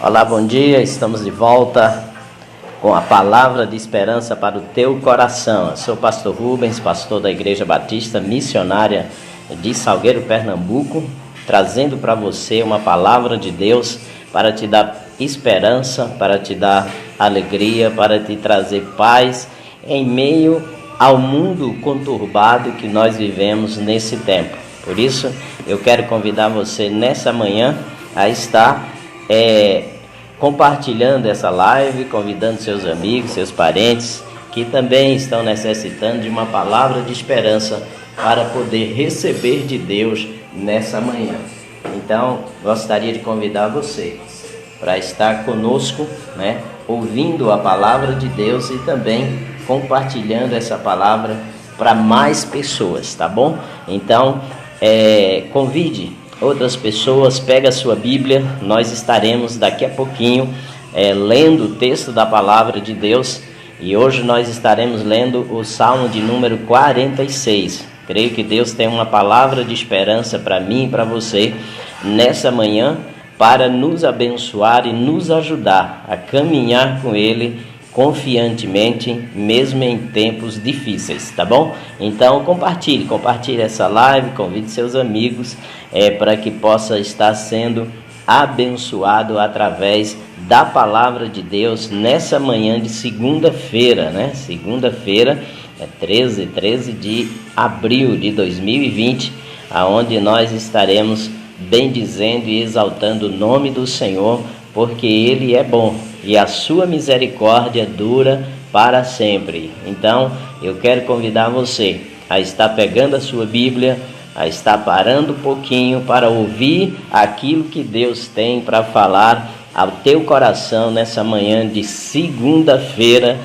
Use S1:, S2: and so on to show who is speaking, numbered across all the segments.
S1: Olá, bom dia, estamos de volta com a palavra de esperança para o teu coração. Eu sou o pastor Rubens, pastor da Igreja Batista Missionária de Salgueiro, Pernambuco, trazendo para você uma palavra de Deus para te dar esperança, para te dar alegria, para te trazer paz em meio ao mundo conturbado que nós vivemos nesse tempo. Por isso, eu quero convidar você nessa manhã a estar compartilhando essa live, convidando seus amigos, seus parentes, que também estão necessitando de uma palavra de esperança para poder receber de Deus nessa manhã. Então, gostaria de convidar você para estar conosco, ouvindo a palavra de Deus e também compartilhando essa palavra para mais pessoas, tá bom? Então, convide outras pessoas, pega a sua Bíblia, nós estaremos daqui a pouquinho lendo o texto da palavra de Deus e hoje nós estaremos lendo o Salmo de número 46. Creio que Deus tem uma palavra de esperança para mim e para você nessa manhã para nos abençoar e nos ajudar a caminhar com Ele confiantemente, mesmo em tempos difíceis, tá bom? Então compartilhe essa live, convide seus amigos para que possa estar sendo abençoado através da palavra de Deus nessa manhã de segunda-feira, Segunda-feira, 13 de abril de 2020, aonde nós estaremos bendizendo e exaltando o nome do Senhor, porque Ele é bom e a sua misericórdia dura para sempre. Então, eu quero convidar você a estar pegando a sua Bíblia, a estar parando um pouquinho para ouvir aquilo que Deus tem para falar ao teu coração nessa manhã de segunda-feira,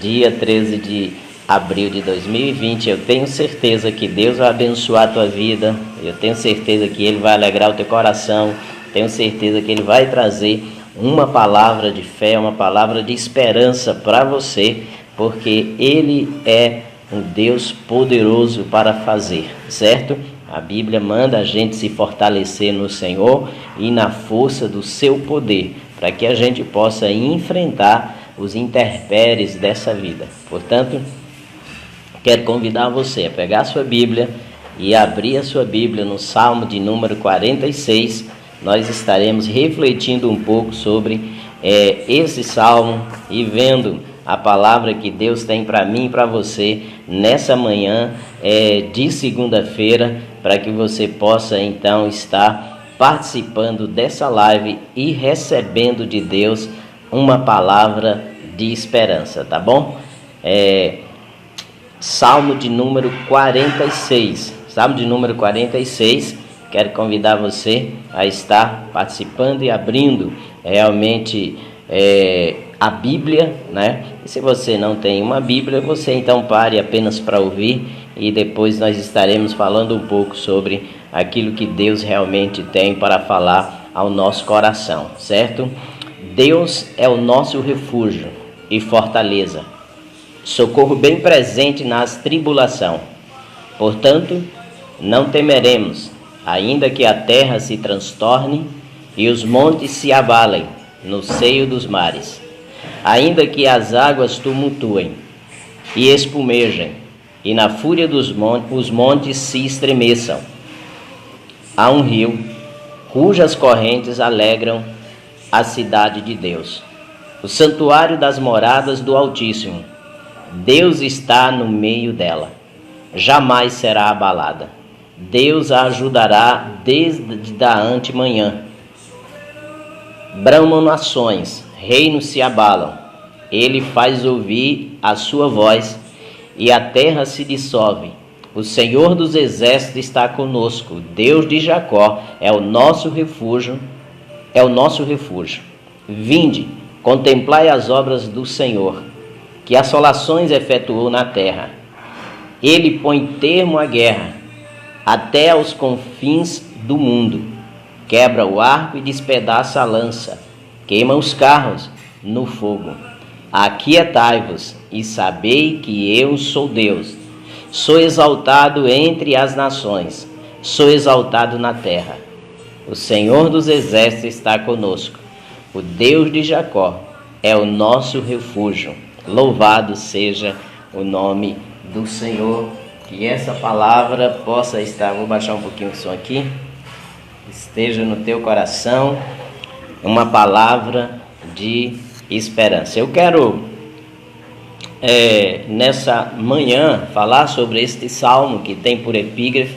S1: dia 13 de abril de 2020. Eu tenho certeza que Deus vai abençoar a tua vida, eu tenho certeza que Ele vai alegrar o teu coração, tenho certeza que Ele vai trazer uma palavra de fé, uma palavra de esperança para você, porque Ele é um Deus poderoso para fazer, certo? A Bíblia manda a gente se fortalecer no Senhor e na força do seu poder, para que a gente possa enfrentar os intempéries dessa vida. Portanto, quero convidar você a pegar a sua Bíblia e abrir a sua Bíblia no Salmo de número 46. Nós estaremos refletindo um pouco sobre esse salmo e vendo a palavra que Deus tem para mim e para você nessa manhã de segunda-feira, para que você possa então estar participando dessa live e recebendo de Deus uma palavra de esperança, tá bom? Salmo de número 46. Salmo de número 46. Quero convidar você a estar participando e abrindo realmente a Bíblia, E se você não tem uma Bíblia, você então pare apenas para ouvir e depois nós estaremos falando um pouco sobre aquilo que Deus realmente tem para falar ao nosso coração, certo? Deus é o nosso refúgio e fortaleza, socorro bem presente nas tribulações. Portanto, não temeremos, ainda que a terra se transtorne e os montes se abalem no seio dos mares, ainda que as águas tumultuem e espumejem, e na fúria dos montes os montes se estremeçam. Há um rio cujas correntes alegram a cidade de Deus, o santuário das moradas do Altíssimo. Deus está no meio dela, jamais será abalada. Deus a ajudará desde a antemanhã. Bramam nações, reinos se abalam. Ele faz ouvir a sua voz e a terra se dissolve. O Senhor dos exércitos está conosco. Deus de Jacó é o nosso refúgio, Vinde, contemplai as obras do Senhor, que assolações efetuou na terra. Ele põe termo à guerra até aos confins do mundo. Quebra o arco e despedaça a lança, queima os carros no fogo. Aquietai-vos e sabei que eu sou Deus. Sou exaltado entre as nações, sou exaltado na terra. O Senhor dos exércitos está conosco. O Deus de Jacó é o nosso refúgio. Louvado seja o nome do Senhor. Que essa palavra possa estar, vou baixar um pouquinho o som aqui, esteja no teu coração, uma palavra de esperança. Eu quero nessa manhã falar sobre este salmo que tem por epígrafe: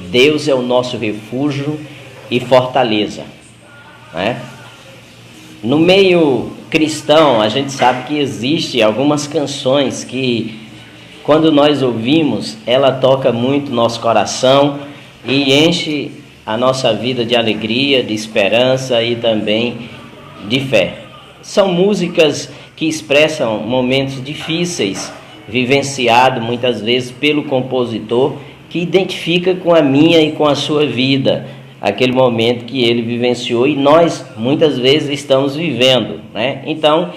S1: Deus é o nosso refúgio e fortaleza, né? No meio cristão, a gente sabe que existe algumas canções que, quando nós ouvimos, ela toca muito nosso coração e enche a nossa vida de alegria, de esperança e também de fé. São músicas que expressam momentos difíceis, vivenciados muitas vezes pelo compositor, que identifica com a minha e com a sua vida, aquele momento que ele vivenciou e nós muitas vezes estamos vivendo, né? Então,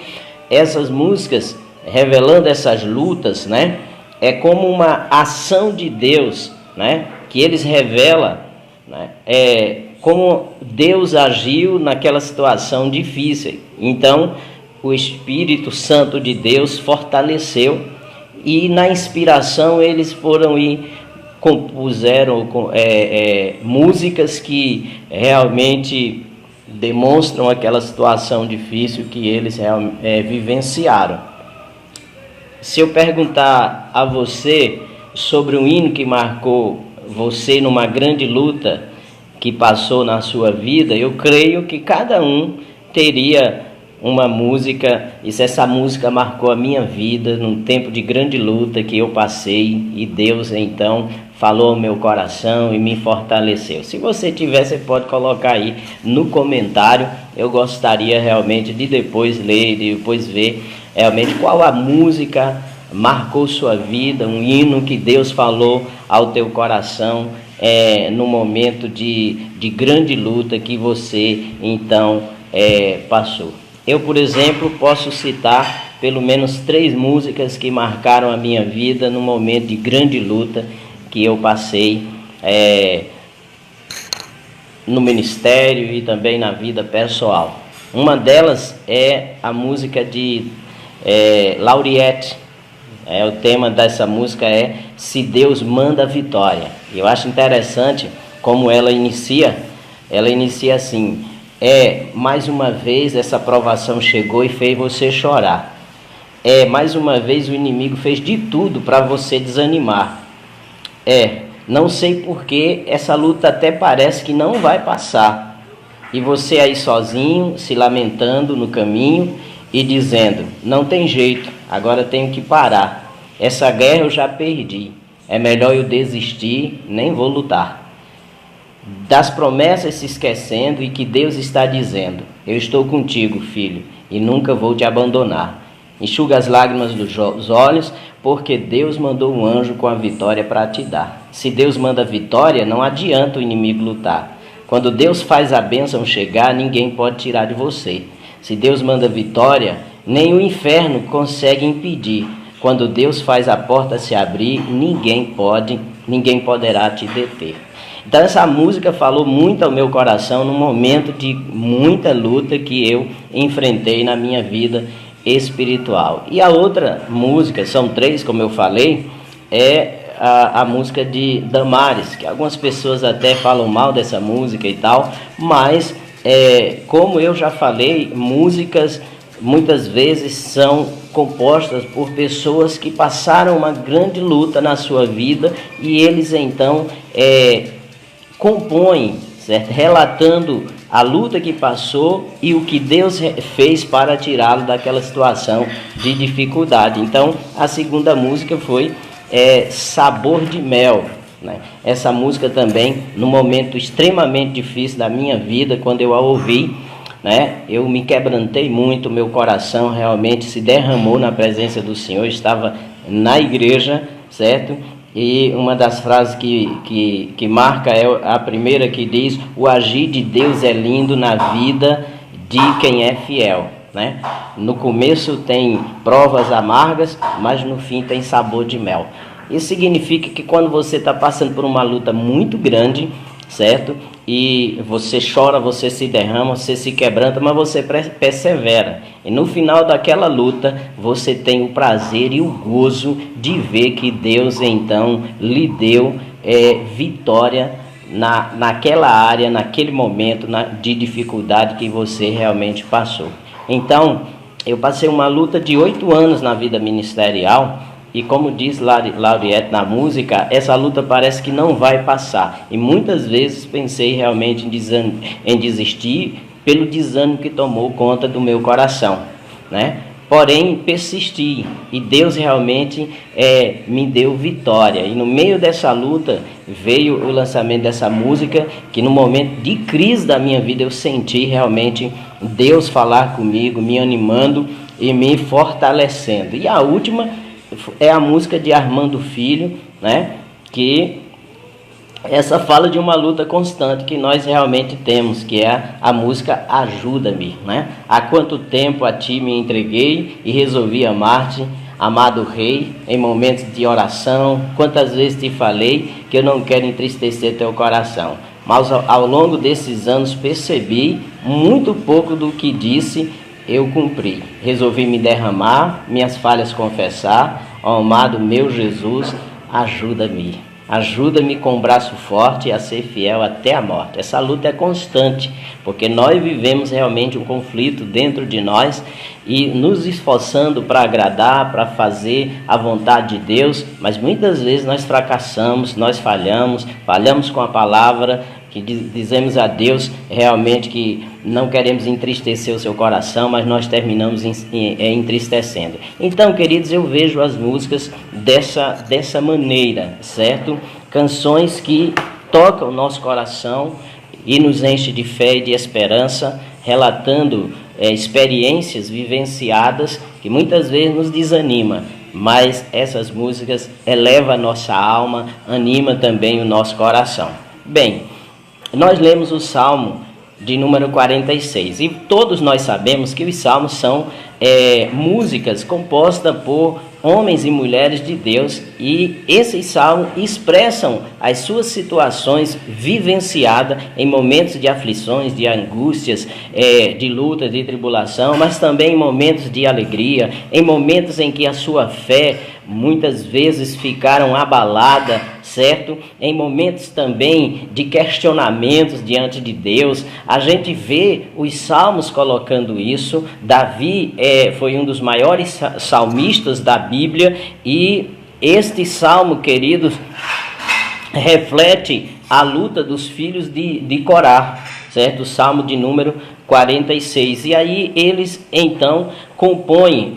S1: essas músicas, revelando essas lutas, né, é como uma ação de Deus, né, que eles revelam, né, como Deus agiu naquela situação difícil. Então, o Espírito Santo de Deus fortaleceu e na inspiração eles foram e compuseram músicas que realmente demonstram aquela situação difícil que eles vivenciaram. Se eu perguntar a você sobre um hino que marcou você numa grande luta que passou na sua vida, eu creio que cada um teria uma música, e se essa música marcou a minha vida num tempo de grande luta que eu passei, e Deus então falou ao meu coração e me fortaleceu. Se você tiver, você pode colocar aí no comentário. Eu gostaria realmente de depois ler, de depois ver realmente qual a música marcou sua vida, um hino que Deus falou ao teu coração no momento de grande luta que você então passou. Eu, por exemplo, posso citar pelo menos 3 músicas que marcaram a minha vida no momento de grande luta que eu passei no ministério e também na vida pessoal. Uma delas é a música de Lauriette. O tema dessa música é Se Deus Manda Vitória. Eu acho interessante como ela inicia assim: mais uma vez essa provação chegou e fez você chorar. Mais uma vez o inimigo fez de tudo para você desanimar. Não sei porque essa luta até parece que não vai passar. E você aí sozinho, se lamentando no caminho e dizendo: não tem jeito, agora tenho que parar. Essa guerra eu já perdi. É melhor eu desistir, nem vou lutar. Das promessas se esquecendo e que Deus está dizendo: eu estou contigo, filho, e nunca vou te abandonar. Enxuga as lágrimas dos olhos, porque Deus mandou um anjo com a vitória para te dar. Se Deus manda vitória, não adianta o inimigo lutar. Quando Deus faz a bênção chegar, ninguém pode tirar de você. Se Deus manda vitória, nem o inferno consegue impedir. Quando Deus faz a porta se abrir, ninguém poderá te deter. Então essa música falou muito ao meu coração no momento de muita luta que eu enfrentei na minha vida espiritual. E a outra música, são 3 como eu falei, é a música de Damares, que algumas pessoas até falam mal dessa música e tal, mas como eu já falei, músicas muitas vezes são compostas por pessoas que passaram uma grande luta na sua vida e eles então compõem, certo? Relatando a luta que passou e o que Deus fez para tirá-lo daquela situação de dificuldade. Então, a segunda música foi Sabor de Mel, né? Essa música também, num momento extremamente difícil da minha vida, quando eu a ouvi, né, eu me quebrantei muito, meu coração realmente se derramou na presença do Senhor. Eu estava na igreja, certo? E uma das frases que marca é a primeira, que diz: o agir de Deus é lindo na vida de quem é fiel, né? No começo tem provas amargas, mas no fim tem sabor de mel. Isso significa que quando você está passando por uma luta muito grande, certo? E você chora, você se derrama, você se quebranta, mas você persevera. E no final daquela luta, você tem o prazer e o gozo de ver que Deus então lhe deu vitória naquela área, naquele momento de dificuldade que você realmente passou. Então, eu passei uma luta de 8 anos na vida ministerial. E como diz Lauriette na música, essa luta parece que não vai passar. E muitas vezes pensei realmente em desistir pelo desânimo que tomou conta do meu coração, né? Porém, persisti e Deus realmente me deu vitória. E no meio dessa luta veio o lançamento dessa música, que no momento de crise da minha vida eu senti realmente Deus falar comigo, me animando e me fortalecendo. E a última é a música de Armando Filho, né? Que essa fala de uma luta constante que nós realmente temos, que é a música Ajuda-me, né? Há quanto tempo a ti me entreguei e resolvi amar-te, amado Rei, em momentos de oração, quantas vezes te falei que eu não quero entristecer teu coração. Mas ao longo desses anos percebi muito pouco do que disse, eu cumpri. Resolvi me derramar, minhas falhas confessar. Ó amado meu Jesus, ajuda-me. Ajuda-me com o braço forte a ser fiel até a morte. Essa luta é constante, porque nós vivemos realmente um conflito dentro de nós e nos esforçando para agradar, para fazer a vontade de Deus, mas muitas vezes nós fracassamos, nós falhamos com a palavra, que dizemos a Deus realmente que não queremos entristecer o seu coração, mas nós terminamos entristecendo. Então, queridos, eu vejo as músicas dessa maneira, certo? Canções que tocam o nosso coração e nos enchem de fé e de esperança, relatando experiências vivenciadas que muitas vezes nos desanima, mas essas músicas elevam a nossa alma, anima também o nosso coração. Bem, nós lemos o Salmo de número 46 e todos nós sabemos que os salmos são músicas compostas por homens e mulheres de Deus, e esses salmos expressam as suas situações vivenciadas em momentos de aflições, de angústias, de luta, de tribulação, mas também em momentos de alegria, em momentos em que a sua fé muitas vezes ficaram abalada, certo? Em momentos também de questionamentos diante de Deus. A gente vê os salmos colocando isso. Davi foi um dos maiores salmistas da Bíblia, e este salmo, queridos, reflete a luta dos filhos de Corá, certo? O salmo de número 46. E aí eles então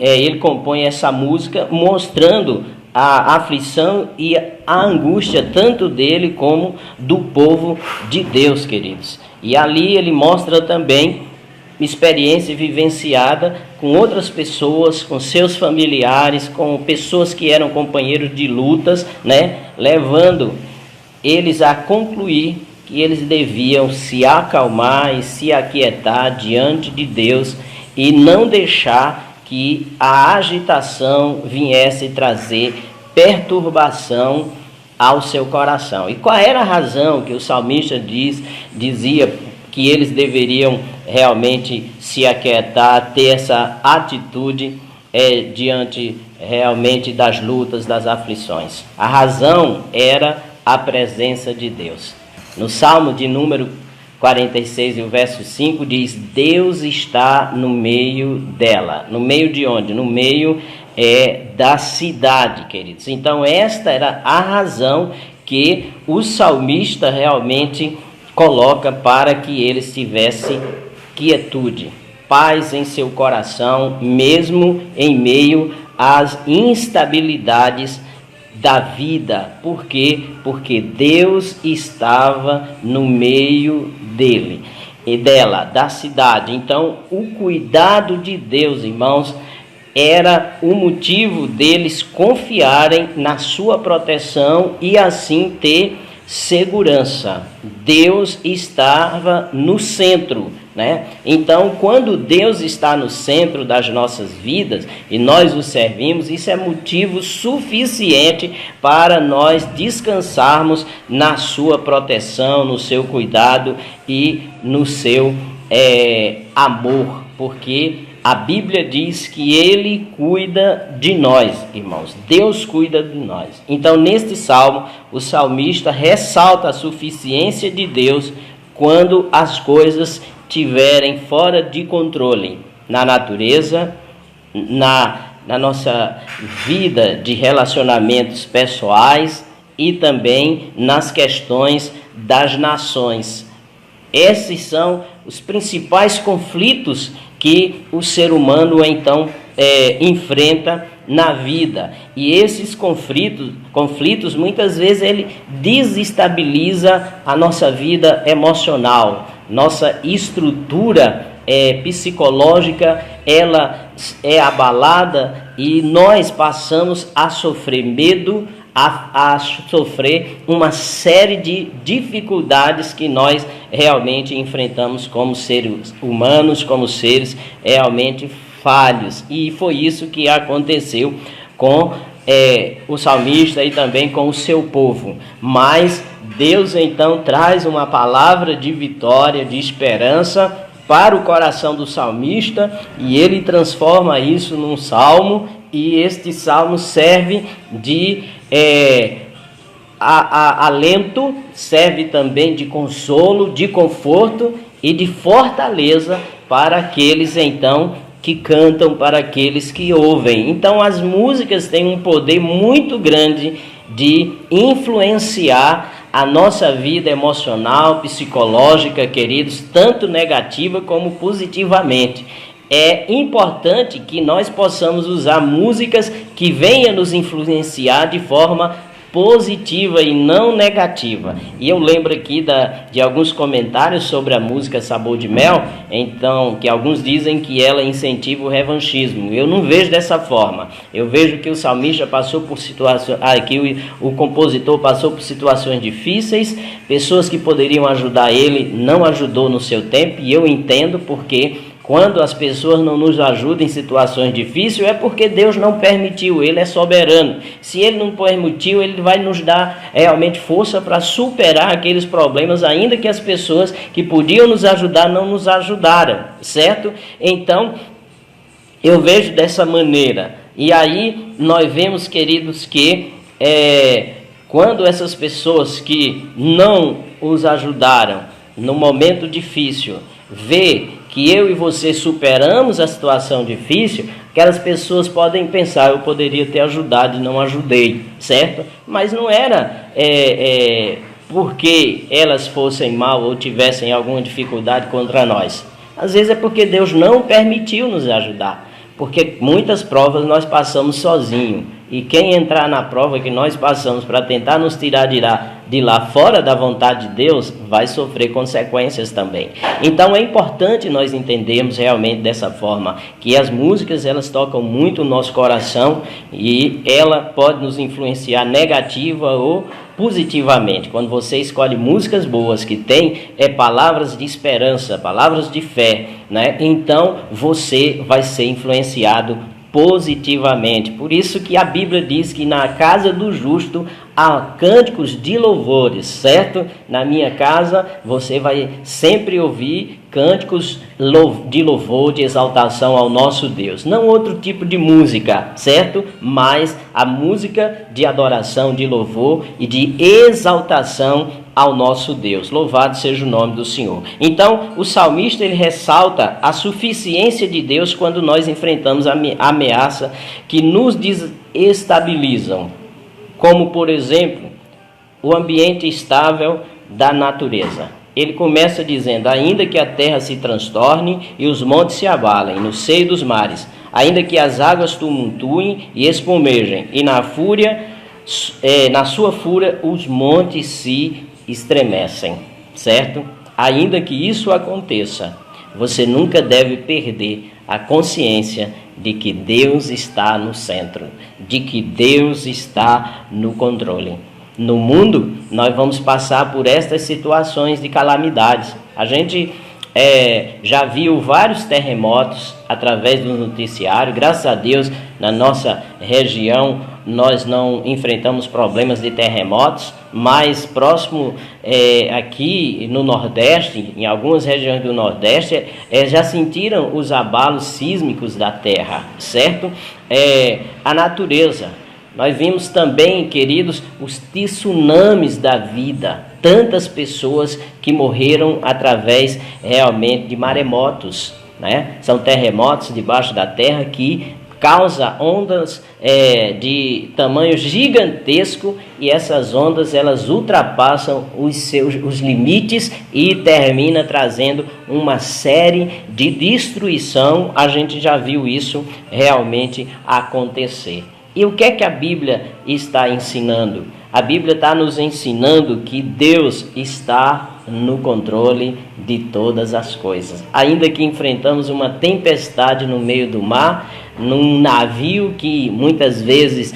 S1: ele compõe essa música mostrando a aflição e a angústia tanto dele como do povo de Deus, queridos. E ali ele mostra também experiência vivenciada com outras pessoas, com seus familiares, com pessoas que eram companheiros de lutas, né? Levando eles a concluir que eles deviam se acalmar e se aquietar diante de Deus e não deixar que a agitação viesse trazer perturbação ao seu coração. E qual era a razão que o salmista dizia que eles deveriam realmente se aquietar, ter essa atitude diante realmente das lutas, das aflições? A razão era a presença de Deus. No Salmo de número 46, e o verso 5 diz: Deus está no meio dela. No meio de onde? No meio da cidade, queridos. Então esta era a razão que o salmista realmente coloca para que eles tivessem quietude, paz em seu coração, mesmo em meio às instabilidades da vida. Por quê? Porque Deus estava no meio dele e dela, da cidade. Então, o cuidado de Deus, irmãos, era o motivo deles confiarem na sua proteção e assim ter segurança. Deus estava no centro, né? Então, quando Deus está no centro das nossas vidas e nós o servimos, isso é motivo suficiente para nós descansarmos na sua proteção, no seu cuidado e no seu amor, porque a Bíblia diz que Ele cuida de nós, irmãos. Deus cuida de nós. Então, neste salmo, o salmista ressalta a suficiência de Deus quando as coisas estiverem fora de controle, na natureza, na nossa vida de relacionamentos pessoais e também nas questões das nações. Esses são os principais conflitos que o ser humano então enfrenta na vida. E esses conflitos muitas vezes ele desestabiliza a nossa vida emocional, nossa estrutura psicológica, ela é abalada e nós passamos a sofrer medo, a sofrer uma série de dificuldades que nós realmente enfrentamos como seres humanos, como seres realmente falhos. E foi isso que aconteceu com o salmista e também com o seu povo. Mas Deus então traz uma palavra de vitória, de esperança para o coração do salmista, e ele transforma isso num salmo, e este salmo serve de alento, serve também de consolo, de conforto e de fortaleza para aqueles então que cantam, para aqueles que ouvem. Então as músicas têm um poder muito grande de influenciar a nossa vida emocional, psicológica, queridos, tanto negativa como positivamente. É importante que nós possamos usar músicas que venham nos influenciar de forma positiva e não negativa. E eu lembro aqui de alguns comentários sobre a música Sabor de Mel, então, que alguns dizem que ela incentiva o revanchismo. Eu não vejo dessa forma. Eu vejo que o salmista passou por situações, que o compositor passou por situações difíceis, pessoas que poderiam ajudar ele não ajudou no seu tempo, e eu entendo porque quando as pessoas não nos ajudam em situações difíceis, é porque Deus não permitiu, Ele é soberano. Se Ele não permitiu, Ele vai nos dar realmente força para superar aqueles problemas, ainda que as pessoas que podiam nos ajudar não nos ajudaram, certo? Então, eu vejo dessa maneira. E aí, nós vemos, queridos, que quando essas pessoas que não os ajudaram no momento difícil, vê que eu e você superamos a situação difícil, aquelas pessoas podem pensar, eu poderia ter ajudado e não ajudei, certo? Mas não era porque elas fossem mal ou tivessem alguma dificuldade contra nós. Às vezes é porque Deus não permitiu nos ajudar, porque muitas provas nós passamos sozinhos. E quem entrar na prova que nós passamos para tentar nos tirar de lá fora da vontade de Deus, vai sofrer consequências também. Então é importante nós entendermos realmente dessa forma, que as músicas elas tocam muito o nosso coração e ela pode nos influenciar negativa ou positivamente. Quando você escolhe músicas boas que tem palavras de esperança, palavras de fé, né? Então você vai ser influenciado positivamente. Por isso que a Bíblia diz que na casa do justo há cânticos de louvores, certo? Na minha casa você vai sempre ouvir cânticos de louvor, de exaltação ao nosso Deus. Não outro tipo de música, certo? Mas a música de adoração, de louvor e de exaltação ao nosso Deus. Louvado seja o nome do Senhor. Então, o salmista ele ressalta a suficiência de Deus quando nós enfrentamos a ameaça que nos desestabilizam, como, por exemplo, o ambiente estável da natureza. Ele começa dizendo, ainda que a terra se transtorne e os montes se abalem no seio dos mares, ainda que as águas tumultuem e espumejem, e na sua fúria os montes se estremecem, certo? Ainda que isso aconteça, você nunca deve perder a consciência de que Deus está no centro, de que Deus está no controle. No mundo, nós vamos passar por estas situações de calamidades. A gente já viu vários terremotos através do noticiário. Graças a Deus, na nossa região, nós não enfrentamos problemas de terremotos, mas próximo aqui no Nordeste, em algumas regiões do Nordeste, já sentiram os abalos sísmicos da terra, certo? A natureza. Nós vimos também, queridos, os tsunamis da vida. Tantas pessoas que morreram através realmente de maremotos, né? São terremotos debaixo da terra que causam ondas de tamanho gigantesco, e essas ondas elas ultrapassam os limites e termina trazendo uma série de destruição. A gente já viu isso realmente acontecer. E o que é que a Bíblia está ensinando? A Bíblia está nos ensinando que Deus está no controle de todas as coisas. Ainda que enfrentamos uma tempestade no meio do mar, num navio que muitas vezes,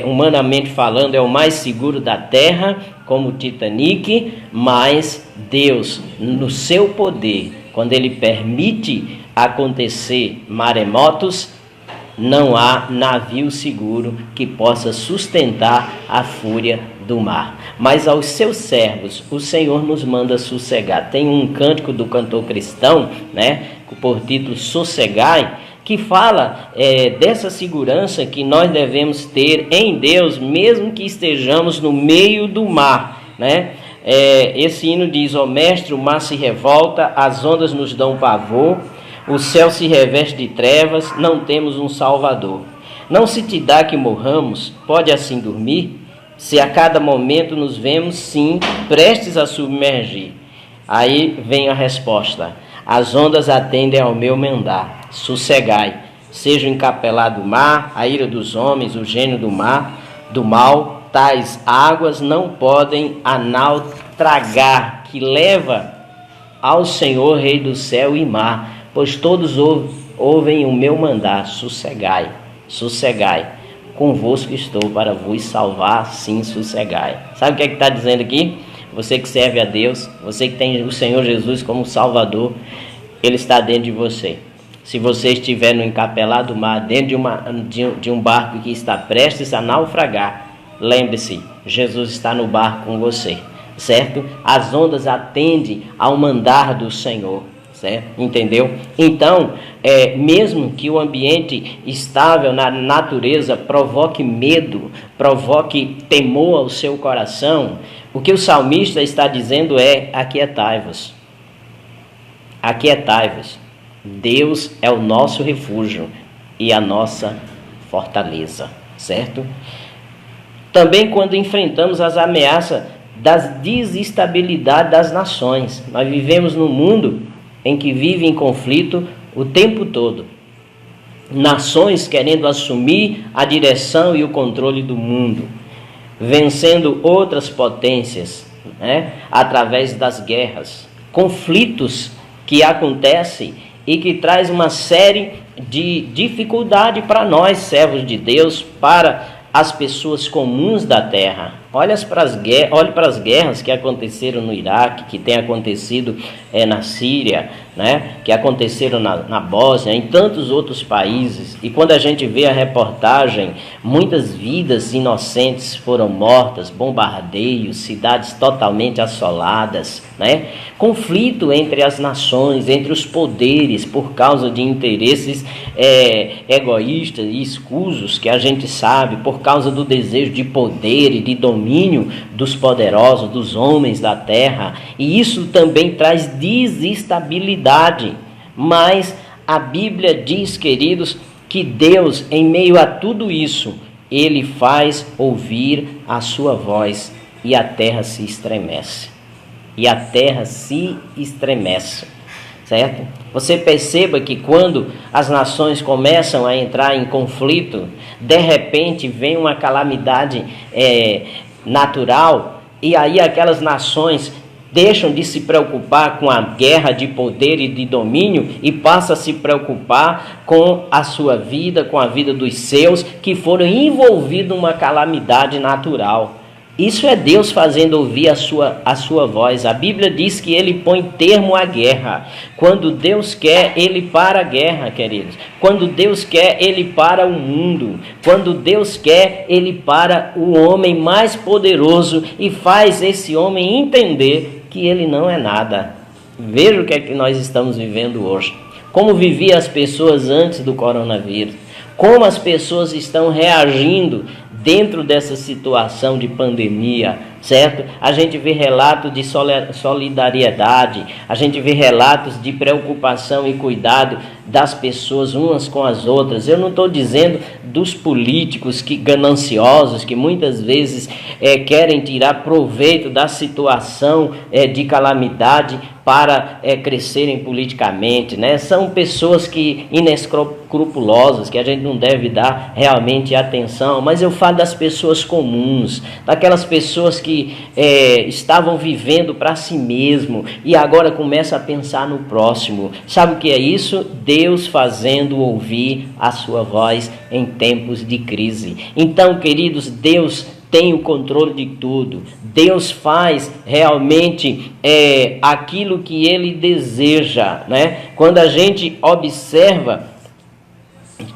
S1: humanamente falando, é o mais seguro da terra, como o Titanic, mas Deus, no seu poder, quando Ele permite acontecer maremotos, não há navio seguro que possa sustentar a fúria do mar. Mas aos seus servos, o Senhor nos manda sossegar. Tem um cântico do cantor cristão, né, por título Sossegai, que fala dessa segurança que nós devemos ter em Deus, mesmo que estejamos no meio do mar, né? Esse hino diz: ó mestre, o mar se revolta, as ondas nos dão pavor, o céu se reveste de trevas, não temos um Salvador. Não se te dá que morramos, pode assim dormir? Se a cada momento nos vemos, sim, prestes a submergir. Aí vem a resposta: as ondas atendem ao meu mandar, sossegai. Seja o encapelado do mar, a ira dos homens, o gênio do mal, tais águas não podem a nau tragar, que leva ao Senhor, Rei do céu e mar. Pois todos ouvem o meu mandar, sossegai, sossegai, convosco estou para vos salvar, sim, sossegai. Sabe o que é que está dizendo aqui? Você que serve a Deus, você que tem o Senhor Jesus como Salvador, Ele está dentro de você. Se você estiver no encapelado mar, dentro de um barco que está prestes a naufragar, lembre-se, Jesus está no barco com você, certo? As ondas atendem ao mandar do Senhor. Certo? Entendeu? Então, mesmo que o ambiente estável na natureza provoque medo, provoque temor ao seu coração, o que o salmista está dizendo é: aquietai-vos. Aquietai-vos. Deus é o nosso refúgio e a nossa fortaleza, certo? Também quando enfrentamos as ameaças das desestabilidade das nações, nós vivemos num mundo em que vive em conflito o tempo todo. Nações querendo assumir a direção e o controle do mundo, vencendo outras potências, né, através das guerras, conflitos que acontecem e que traz uma série de dificuldade para nós, servos de Deus, para as pessoas comuns da terra. Olhe para as guerras que aconteceram no Iraque, que tem acontecido na Síria, né? Que aconteceram na Bósnia, em tantos outros países. E quando a gente vê a reportagem, muitas vidas inocentes foram mortas, bombardeios, cidades totalmente assoladas, né? Conflito entre as nações, entre os poderes, por causa de interesses egoístas e escusos, que a gente sabe, por causa do desejo de poder e de domínio dos poderosos, dos homens da terra. E isso também traz desestabilidade. Mas a Bíblia diz, queridos, que Deus, em meio a tudo isso, Ele faz ouvir a sua voz e a terra se estremece. E a terra se estremece, certo? Você perceba que quando as nações começam a entrar em conflito, de repente vem uma calamidade natural, e aí aquelas nações deixam de se preocupar com a guerra de poder e de domínio e passam a se preocupar com a sua vida, com a vida dos seus, que foram envolvidos numa calamidade natural. Isso é Deus fazendo ouvir a sua voz. A Bíblia diz que Ele põe termo à guerra. Quando Deus quer, Ele para a guerra, queridos. Quando Deus quer, Ele para o mundo. Quando Deus quer, Ele para o homem mais poderoso e faz esse homem entender que ele não é nada. Veja o que é que nós estamos vivendo hoje. Como viviam as pessoas antes do coronavírus. Como as pessoas estão reagindo dentro dessa situação de pandemia, certo? A gente vê relatos de solidariedade, a gente vê relatos de preocupação e cuidado das pessoas umas com as outras. Eu não estou dizendo dos políticos que gananciosos, que muitas vezes querem tirar proveito da situação de calamidade para crescerem politicamente, né? São pessoas que inescrupulosas, que a gente não deve dar realmente atenção, mas eu falo das pessoas comuns, daquelas pessoas que estavam vivendo para si mesmo e agora começam a pensar no próximo. Sabe o que é isso? Deus fazendo ouvir a sua voz em tempos de crise. Então, queridos, Deus tem o controle de tudo. Deus faz realmente aquilo que Ele deseja, né? Quando a gente observa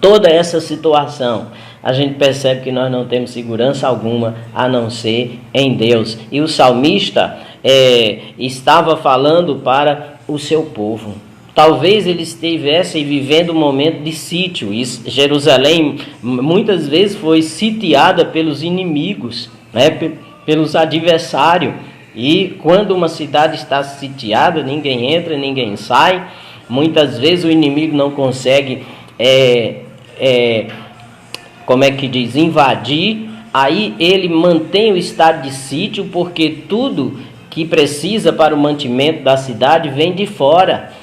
S1: toda essa situação, a gente percebe que nós não temos segurança alguma a não ser em Deus. E o salmista estava falando para o seu povo. Talvez ele estivesse vivendo um momento de sítio. Jerusalém muitas vezes foi sitiada pelos inimigos, né? Pelos adversários. E quando uma cidade está sitiada, ninguém entra, ninguém sai. Muitas vezes o inimigo não consegue, invadir. Aí ele mantém o estado de sítio, porque tudo que precisa para o mantimento da cidade vem de fora.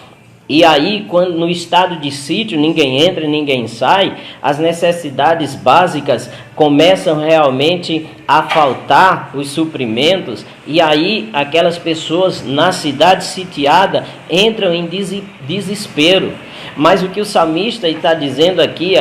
S1: E aí, quando no estado de sítio ninguém entra, ninguém sai, as necessidades básicas começam realmente a faltar, os suprimentos, e aí aquelas pessoas na cidade sitiada entram em desespero. Mas o que o salmista está dizendo aqui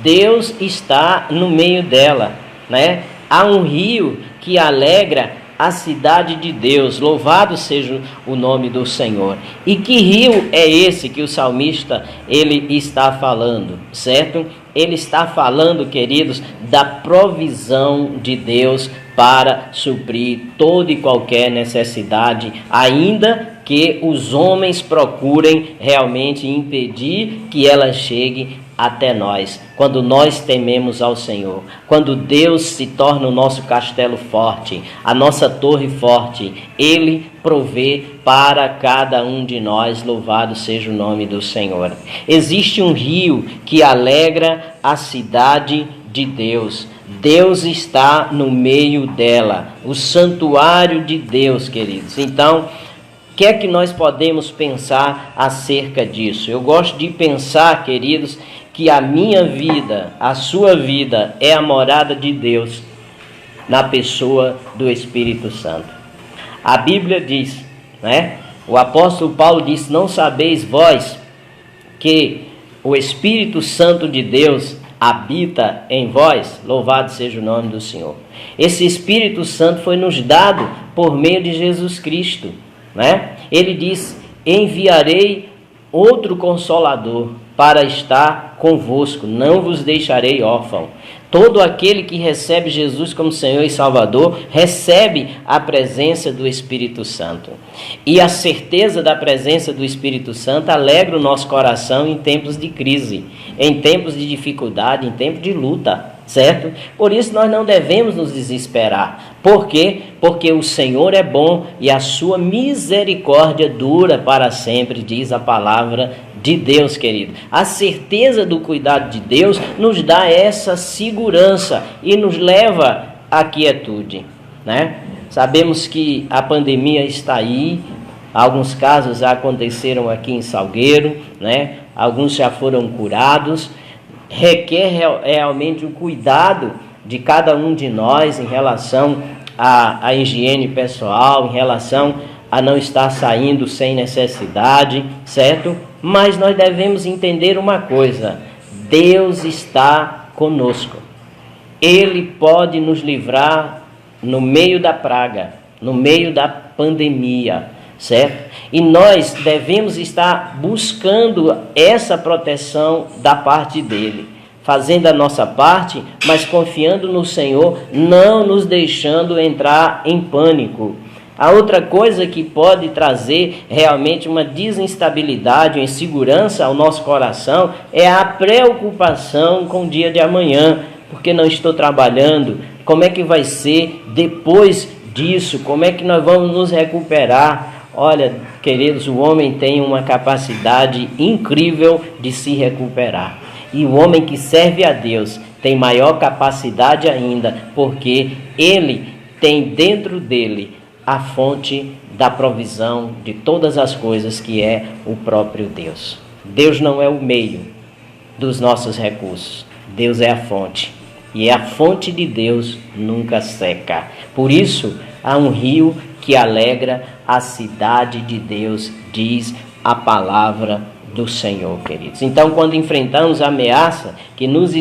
S1: Deus está no meio dela, né? Há um rio que alegra a cidade de Deus, louvado seja o nome do Senhor. E que rio é esse que o salmista ele está falando, certo? Ele está falando, queridos, da provisão de Deus para suprir toda e qualquer necessidade, ainda que os homens procurem realmente impedir que ela chegue até nós. Quando nós tememos ao Senhor, quando Deus se torna o nosso castelo forte, a nossa torre forte, Ele provê para cada um de nós, louvado seja o nome do Senhor. Existe um rio que alegra a cidade de Deus. Deus está no meio dela, o santuário de Deus, queridos. Então, o que é que nós podemos pensar acerca disso? Eu gosto de pensar, queridos, que a minha vida, a sua vida é a morada de Deus na pessoa do Espírito Santo. A Bíblia diz, né? O apóstolo Paulo diz: não sabeis vós que o Espírito Santo de Deus habita em vós? Louvado seja o nome do Senhor. Esse Espírito Santo foi nos dado por meio de Jesus Cristo, né? Ele diz: enviarei outro Consolador para estar convosco, não vos deixarei órfão. Todo aquele que recebe Jesus como Senhor e Salvador, recebe a presença do Espírito Santo. E a certeza da presença do Espírito Santo alegra o nosso coração em tempos de crise, em tempos de dificuldade, em tempos de luta, certo? Por isso nós não devemos nos desesperar. Por quê? Porque o Senhor é bom e a sua misericórdia dura para sempre, diz a palavra de Deus, querido. A certeza do cuidado de Deus nos dá essa segurança e nos leva à quietude, né? Sabemos que a pandemia está aí. Alguns casos aconteceram aqui em Salgueiro, né? Alguns já foram curados. Requer realmente o cuidado de cada um de nós em relação à higiene pessoal, em relação a não estar saindo sem necessidade, certo? Mas nós devemos entender uma coisa: Deus está conosco. Ele pode nos livrar no meio da praga, no meio da pandemia, certo? E nós devemos estar buscando essa proteção da parte dele, fazendo a nossa parte, mas confiando no Senhor, não nos deixando entrar em pânico. A outra coisa que pode trazer realmente uma desinstabilidade, uma insegurança ao nosso coração é a preocupação com o dia de amanhã, porque não estou trabalhando, como é que vai ser depois disso, como é que nós vamos nos recuperar? Olha, queridos, o homem tem uma capacidade incrível de se recuperar. E o homem que serve a Deus tem maior capacidade ainda, porque ele tem dentro dele a fonte da provisão de todas as coisas, que é o próprio Deus. Deus não é o meio dos nossos recursos, Deus é a fonte. E a fonte de Deus nunca seca. Por isso, há um rio que alegra a cidade de Deus, diz a palavra do Senhor, queridos. Então, quando enfrentamos a ameaça que nos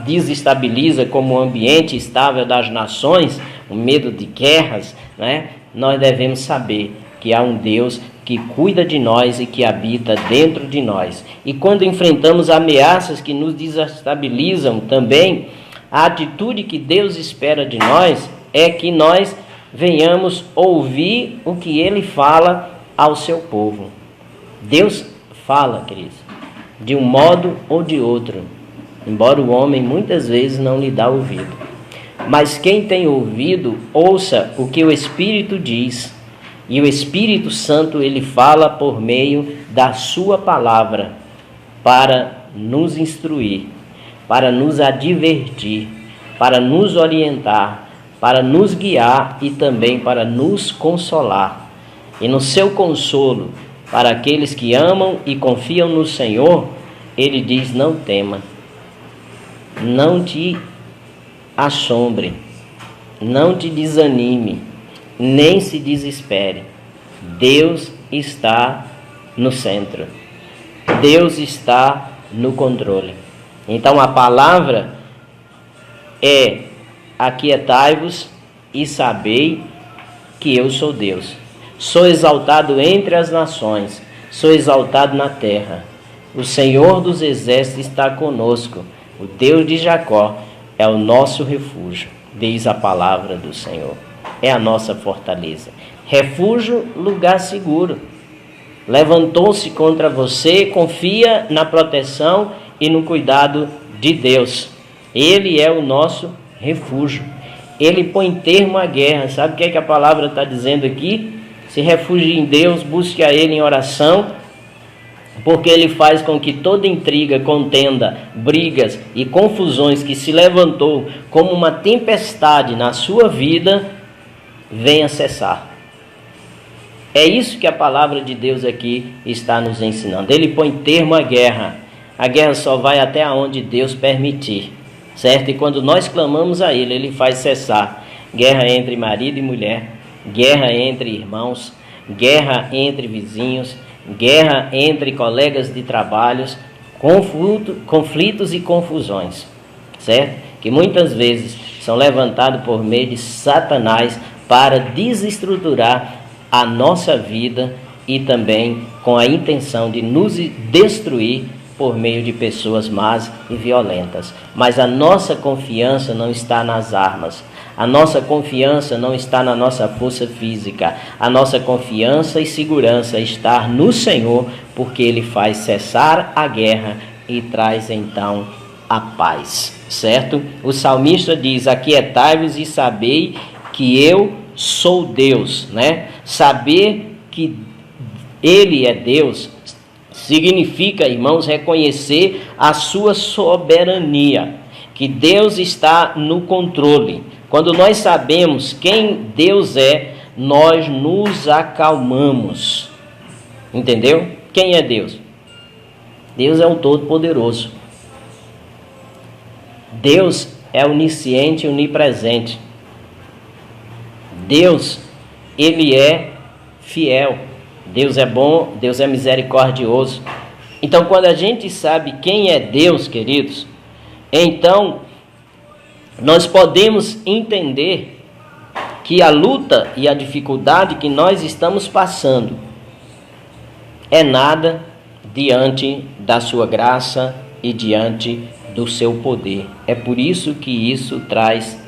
S1: desestabiliza como o ambiente estável das nações, o medo de guerras, né? Nós devemos saber que há um Deus que cuida de nós e que habita dentro de nós. E quando enfrentamos ameaças que nos desestabilizam também, a atitude que Deus espera de nós é que nós venhamos ouvir o que Ele fala ao seu povo. Deus fala, queridos, de um modo ou de outro, embora o homem muitas vezes não lhe dá ouvido. Mas quem tem ouvido, ouça o que o Espírito diz. E o Espírito Santo, ele fala por meio da sua palavra, para nos instruir, para nos advertir, para nos orientar, para nos guiar e também para nos consolar. E no seu consolo, para aqueles que amam e confiam no Senhor, ele diz: não tema, não te assombre, não te desanime, nem se desespere. Deus está no centro, Deus está no controle. Então a palavra é: aquietai-vos e sabei que eu sou Deus. Sou exaltado entre as nações, sou exaltado na terra. O Senhor dos exércitos está conosco, o Deus de Jacó é o nosso refúgio, diz a palavra do Senhor. É a nossa fortaleza. Refúgio, lugar seguro. Levantou-se contra você, confia na proteção e no cuidado de Deus. Ele é o nosso refúgio. Ele põe termo à guerra. Sabe o que é que a palavra está dizendo aqui? Se refugie em Deus, busque a Ele em oração, porque Ele faz com que toda intriga, contenda, brigas e confusões que se levantou como uma tempestade na sua vida, venha cessar. É isso que a palavra de Deus aqui está nos ensinando. Ele põe termo à guerra. A guerra só vai até onde Deus permitir, certo? E quando nós clamamos a Ele, Ele faz cessar. Guerra entre marido e mulher, guerra entre irmãos, guerra entre vizinhos, guerra entre colegas de trabalhos, conflitos e confusões, certo? Que muitas vezes são levantados por meio de Satanás para desestruturar a nossa vida e também com a intenção de nos destruir por meio de pessoas más e violentas. Mas a nossa confiança não está nas armas. A nossa confiança não está na nossa força física. A nossa confiança e segurança está no Senhor, porque Ele faz cessar a guerra e traz então a paz, certo? O salmista diz: aquietai-vos e sabei que eu sou Deus, né? Saber que Ele é Deus significa, irmãos, reconhecer a sua soberania, que Deus está no controle. Quando nós sabemos quem Deus é, nós nos acalmamos. Entendeu? Quem é Deus? Deus é o Todo-Poderoso. Deus é onisciente e onipresente. Deus, Ele é fiel. Deus é bom, Deus é misericordioso. Então, quando a gente sabe quem é Deus, queridos, então nós podemos entender que a luta e a dificuldade que nós estamos passando é nada diante da sua graça e diante do seu poder. É por isso que isso traz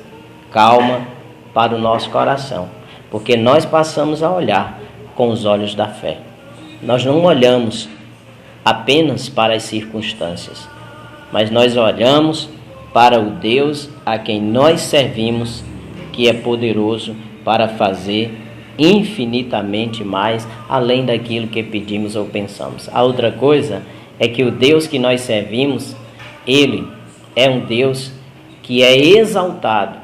S1: calma para o nosso coração, porque nós passamos a olhar com os olhos da fé. Nós não olhamos apenas para as circunstâncias, mas nós olhamos para o Deus a quem nós servimos, que é poderoso para fazer infinitamente mais além daquilo que pedimos ou pensamos. A outra coisa é que o Deus que nós servimos, Ele é um Deus que é exaltado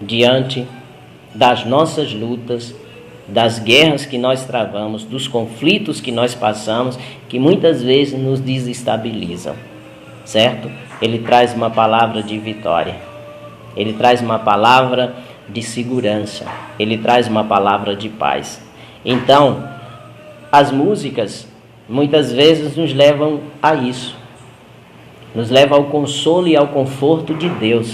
S1: diante das nossas lutas, das guerras que nós travamos, dos conflitos que nós passamos, que muitas vezes nos desestabilizam, certo? Ele traz uma palavra de vitória, Ele traz uma palavra de segurança, Ele traz uma palavra de paz. Então, as músicas muitas vezes nos levam a isso, nos levam ao consolo e ao conforto de Deus,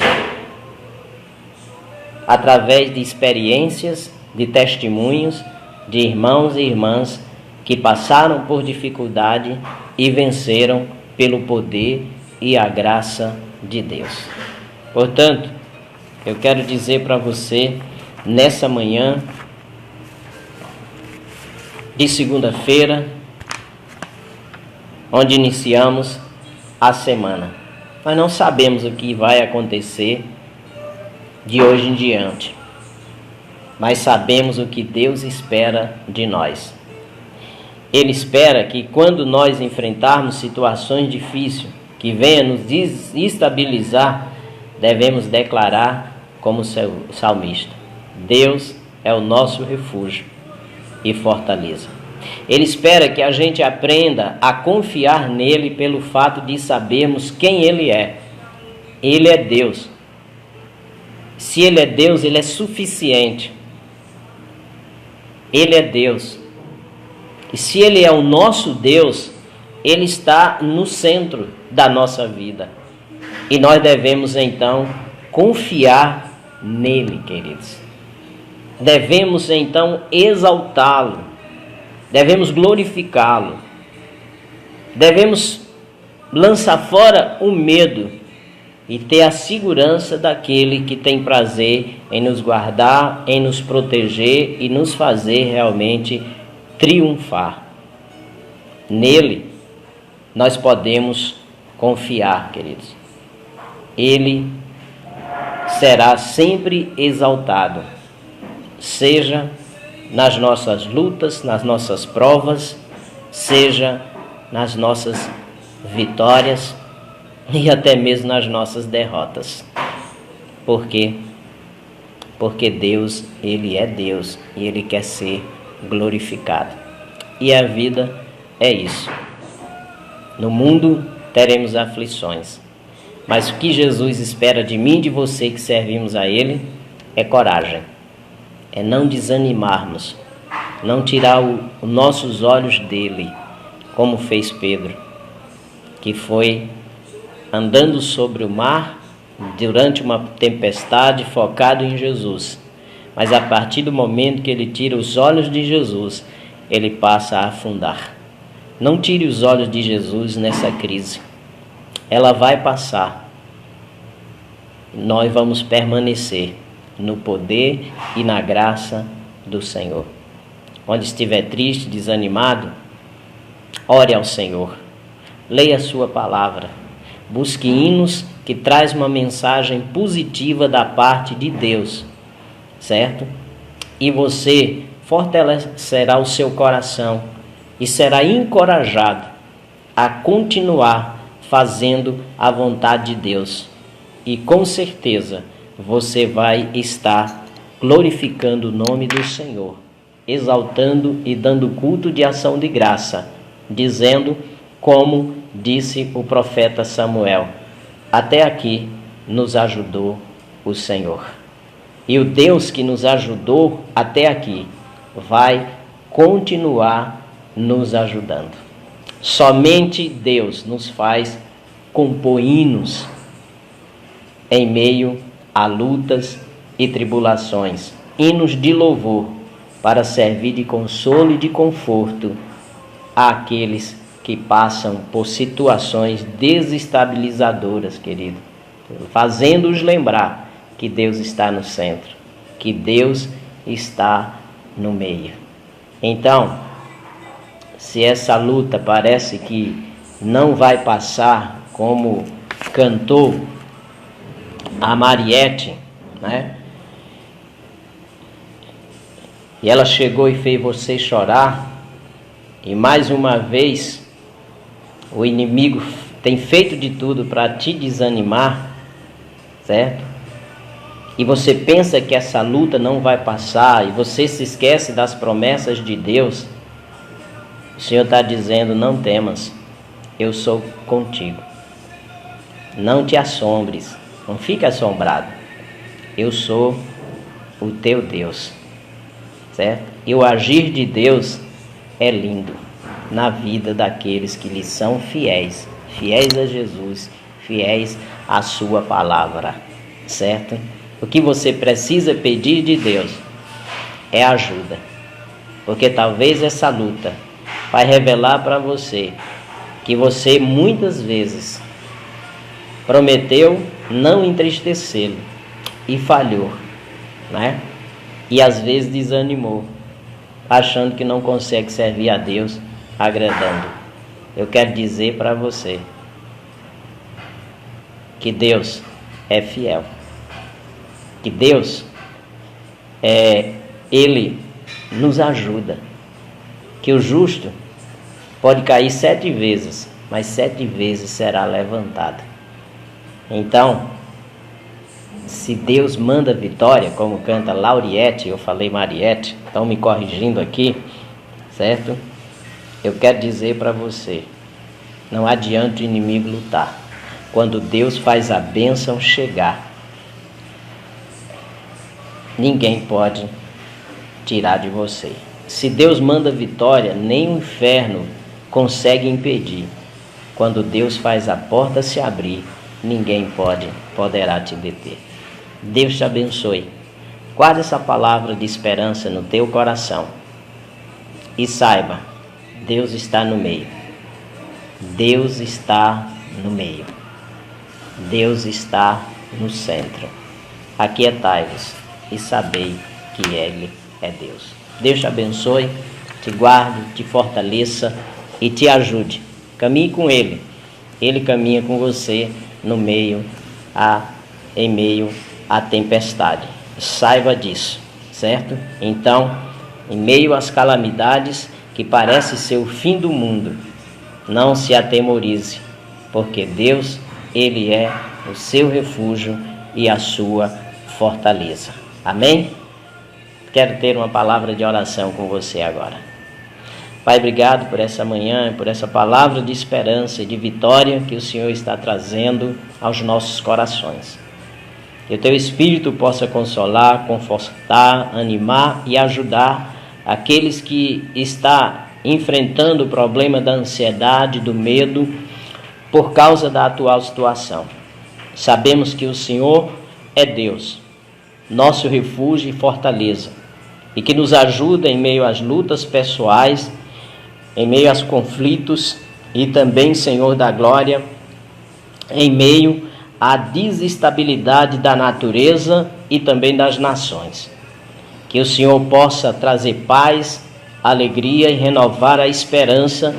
S1: através de experiências, de testemunhos de irmãos e irmãs que passaram por dificuldade e venceram pelo poder e a graça de Deus. Portanto, eu quero dizer para você, nessa manhã de segunda-feira, onde iniciamos a semana, nós não sabemos o que vai acontecer de hoje em diante, mas sabemos o que Deus espera de nós. Ele espera que quando nós enfrentarmos situações difíceis que venham nos desestabilizar, devemos declarar como salmista: Deus é o nosso refúgio e fortaleza. Ele espera que a gente aprenda a confiar nele pelo fato de sabermos quem Ele é. Ele é Deus. Se Ele é Deus, Ele é suficiente. Ele é Deus. E se Ele é o nosso Deus, Ele está no centro da nossa vida. E nós devemos então confiar nele, queridos. Devemos então exaltá-lo. Devemos glorificá-lo. Devemos lançar fora o medo e ter a segurança daquele que tem prazer em nos guardar, em nos proteger e nos fazer realmente triunfar. Nele nós podemos confiar, queridos. Ele será sempre exaltado, seja nas nossas lutas, nas nossas provas, seja nas nossas vitórias e até mesmo nas nossas derrotas. Por quê? Porque Deus, Ele é Deus e Ele quer ser glorificado. E a vida é isso. No mundo teremos aflições, mas o que Jesus espera de mim e de você que servimos a Ele é coragem. É não desanimarmos, não tirar os nossos olhos dele, como fez Pedro, que foi andando sobre o mar durante uma tempestade, focado em Jesus. Mas a partir do momento que ele tira os olhos de Jesus, ele passa a afundar. Não tire os olhos de Jesus nessa crise. Ela vai passar. Nós vamos permanecer no poder e na graça do Senhor. Onde estiver triste, desanimado, ore ao Senhor. Leia a sua palavra. Busque hinos que traz uma mensagem positiva da parte de Deus, certo? E você fortalecerá o seu coração e será encorajado a continuar fazendo a vontade de Deus. E com certeza você vai estar glorificando o nome do Senhor, exaltando e dando culto de ação de graça, dizendo como disse o profeta Samuel: até aqui nos ajudou o Senhor. E o Deus que nos ajudou até aqui vai continuar nos ajudando. Somente Deus nos faz compor hinos em meio a lutas e tribulações. hinos de louvor para servir de consolo e de conforto àqueles que passam por situações desestabilizadoras, querido, fazendo-os lembrar que Deus está no centro, que Deus está no meio. Então, se essa luta parece que não vai passar, como cantou a Mariette, né? E ela chegou e fez você chorar, e mais uma vez o inimigo tem feito de tudo para te desanimar, certo? E você pensa que essa luta não vai passar, e você se esquece das promessas de Deus. O Senhor está dizendo: não temas, eu sou contigo. Não te assombres, não fique assombrado. Eu sou o teu Deus, certo? E o agir de Deus é lindo na vida daqueles que lhe são fiéis, fiéis a Jesus, fiéis à sua palavra, certo? O que você precisa pedir de Deus é ajuda, porque talvez essa luta vai revelar para você que você muitas vezes prometeu não entristecê-lo e falhou, né? E às vezes desanimou, achando que não consegue servir a Deus agradando. Eu quero dizer para você que Deus é fiel, que Deus Ele nos ajuda, que o justo pode cair 7 vezes, mas 7 vezes será levantado. Então, se Deus manda vitória, como canta Lauriette, eu falei Mariette, estão me corrigindo aqui, certo? Eu quero dizer para você, não adianta o inimigo lutar. Quando Deus faz a bênção chegar, ninguém pode tirar de você. Se Deus manda vitória, nem o inferno consegue impedir. Quando Deus faz a porta se abrir, ninguém poderá te deter. Deus te abençoe. Guarde essa palavra de esperança no teu coração. E saiba, Deus está no meio. Deus está no meio. Deus está no centro. Aquietai-vos e sabei que Ele é Deus. Deus te abençoe, te guarde, te fortaleça e te ajude. Caminhe com Ele. Ele caminha com você em meio à tempestade. Saiba disso, certo? Então, em meio às calamidades que parece ser o fim do mundo, não se atemorize, porque Deus, Ele é o seu refúgio e a sua fortaleza. Amém? Quero ter uma palavra de oração com você agora. Pai, obrigado por essa manhã, por essa palavra de esperança e de vitória que o Senhor está trazendo aos nossos corações. Que o Teu Espírito possa consolar, confortar, animar e ajudar aqueles que estão enfrentando o problema da ansiedade, do medo, por causa da atual situação. Sabemos que o Senhor é Deus, nosso refúgio e fortaleza, e que nos ajuda em meio às lutas pessoais, em meio aos conflitos e também, Senhor da glória, em meio à desestabilidade da natureza e também das nações. Que o Senhor possa trazer paz, alegria e renovar a esperança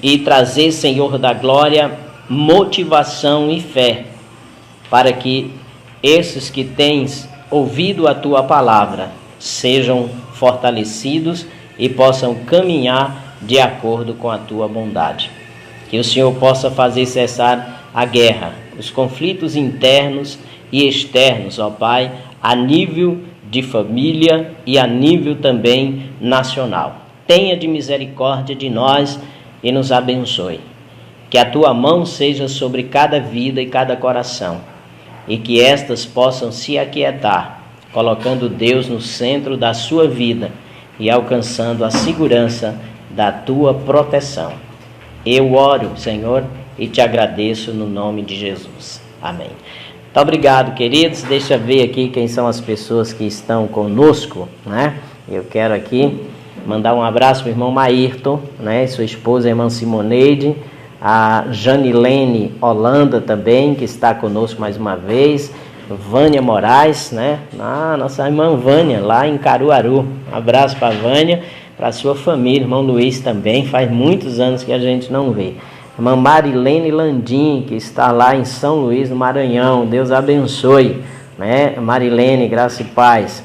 S1: e trazer, Senhor da glória, motivação e fé, para que esses que tens ouvido a Tua palavra sejam fortalecidos e possam caminhar de acordo com a Tua bondade. Que o Senhor possa fazer cessar a guerra, os conflitos internos e externos, ó Pai, a nível de família e a nível também nacional. Tenha de misericórdia de nós e nos abençoe. Que a Tua mão seja sobre cada vida e cada coração, e que estas possam se aquietar, colocando Deus no centro da sua vida e alcançando a segurança da Tua proteção. Eu oro, Senhor, e te agradeço no nome de Jesus. Amém. Muito obrigado, queridos. Deixa eu ver aqui quem são as pessoas que estão conosco, né? Eu quero aqui mandar um abraço para o irmão Maírton, né? Sua esposa, a irmã Simoneide, a Janilene Holanda também, que está conosco mais uma vez, Vânia Moraes, né? Nossa irmã Vânia, lá em Caruaru. Um abraço para a Vânia, para a sua família, irmão Luiz também, faz muitos anos que a gente não vê. Irmã Marilene Landim, que está lá em São Luís, no Maranhão, Deus abençoe, né? Marilene, graça e paz.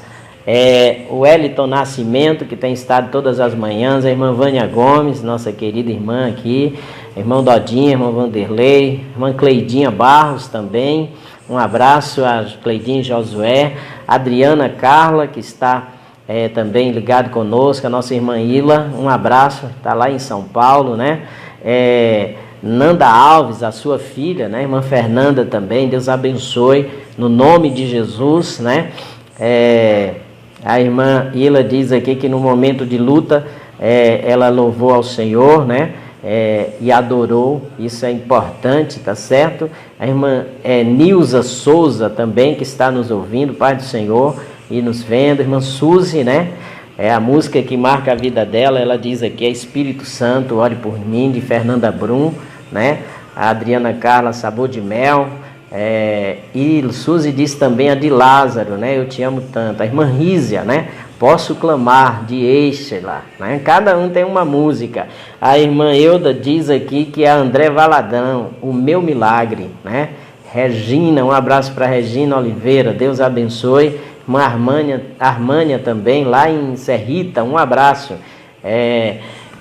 S1: O Wellington Nascimento, que tem estado todas as manhãs, a irmã Vânia Gomes, nossa querida irmã aqui, irmão Dodinha, irmão Vanderlei, irmã Cleidinha Barros também, um abraço a Cleidinha e Josué, Adriana Carla, que está também ligado conosco, a nossa irmã Ila, um abraço, está lá em São Paulo, né? Nanda Alves, a sua filha, né? Irmã Fernanda também, Deus abençoe, no nome de Jesus, né? A irmã Ila diz aqui que no momento de luta ela louvou ao Senhor, né? E adorou, isso é importante, tá certo? A irmã Nilza Souza também, que está nos ouvindo, Pai do Senhor, e nos vendo. Irmã Suzy, né? A música que marca a vida dela, ela diz aqui, Espírito Santo, ore por mim, de Fernanda Brum, né? A Adriana Carla, Sabor de Mel. E Suzy diz também a de Lázaro, né? Eu te amo tanto. A irmã Rízia, né? Posso clamar, de Eixela, né? Cada um tem uma música. A irmã Euda diz aqui que é André Valadão, o meu milagre, né? Regina, um abraço para Regina Oliveira, Deus abençoe. Irmã Armânia também, lá em Serrita, um abraço.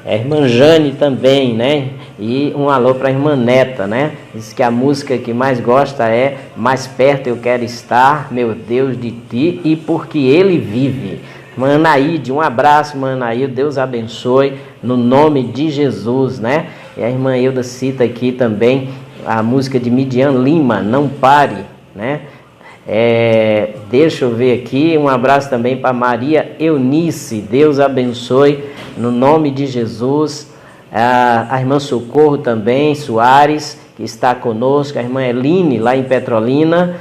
S1: A irmã Jane também, né? E um alô para a irmã Neta, né? Diz que a música que mais gosta é Mais Perto Eu Quero Estar, Meu Deus, de Ti e Porque Ele Vive. Irmã Anaíde, um abraço, irmã Anaíde, Deus abençoe, no nome de Jesus, né? E a irmã Euda cita aqui também a música de Midian Lima, Não Pare, né? Deixa eu ver aqui, um abraço também para Maria Eunice, Deus abençoe, no nome de Jesus. A irmã Socorro também, Soares, que está conosco, a irmã Eline, lá em Petrolina,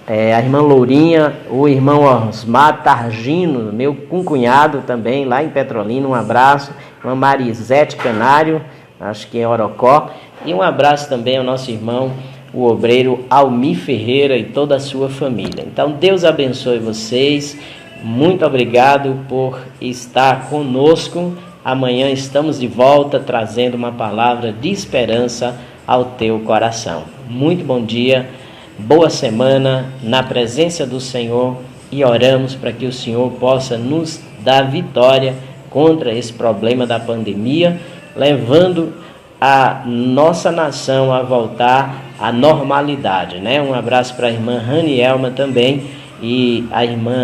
S1: a irmã Lourinha, o irmão Osmar Targino, meu concunhado também, lá em Petrolina, um abraço. Irmã Marisete Canário, acho que é Orocó, e um abraço também ao nosso irmão, o obreiro Almi Ferreira e toda a sua família. Então, Deus abençoe vocês, muito obrigado por estar conosco. Amanhã estamos de volta trazendo uma palavra de esperança ao teu coração. Muito bom dia, boa semana na presença do Senhor e oramos para que o Senhor possa nos dar vitória contra esse problema da pandemia, levando a nossa nação a voltar à normalidade, né? Um abraço para a irmã Ranielma também, e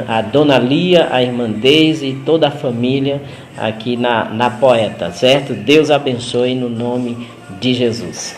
S1: a dona Lia, a irmã Deise e toda a família aqui na Poeta, certo? Deus abençoe no nome de Jesus.